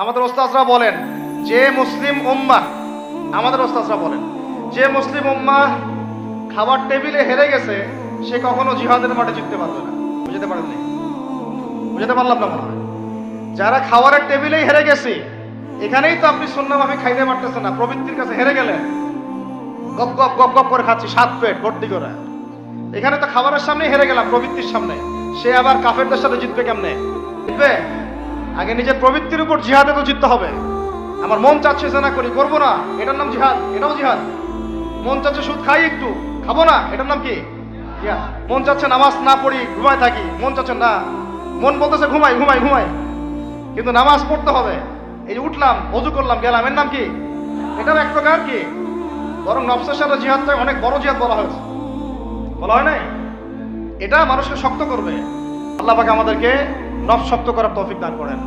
আমাদের ওস্তাদরা বলেন যে মুসলিম উম্মাহ, আমাদের ওস্তাদরা বলেন যে মুসলিম উম্মাহ খাবার টেবিলে হেরে গেছে সে কখনো জিহাদের মাঠে জিততে পারবে না। বুঝতে পারেননি? বুঝতে পারলাম না মনে হয়। যারা খাবারের টেবিলেই হেরে গেছে, এখানেই তো আপনি সুন্নাহভাবে খাইতে পারতেছেন না, প্রবৃত্তির কাছে হেরে গেলেন, গপ গপ গপ গপ করে খাচ্ছি 7 পেট ভর্তি করে। এখানে তো খাবারের সামনে হেরে গেলাম, প্রবৃত্তির সামনে। সে আবার কাফেরদের সাথে জিতবে কেমনে? জিতবে আগে নিজের প্রবৃত্তির উপর জিহাদে তো জিততে হবে। আমার মন চাচ্ছে না করি, করবো না, এটার নাম জিহাদ, এটাও জিহাদ। মন চাচ্ছে সুদ খাই একটু, খাবো না, এটার নাম কি? জিহাদ। মন চাচ্ছে নামাজ না পড়ি, ঘুমায় থাকি, মন চাচ্ছে না, মন বলতেছে ঘুমাই ঘুমাই ঘুমাই, কিন্তু নামাজ পড়তে হবে। এই যে উঠলাম, ওযু করলাম, গেলাম, এর নাম কি? এটার এক প্রকার কি? বরং নফসের সাথে জিহাদটা অনেক বড় জিহাদ বলা হয়েছে, বলা হয় নাই? এটা মানুষকে শক্ত করবে। আল্লাহ পাক আমাদেরকে নফস শক্ত করার তৌফিক দান করেন।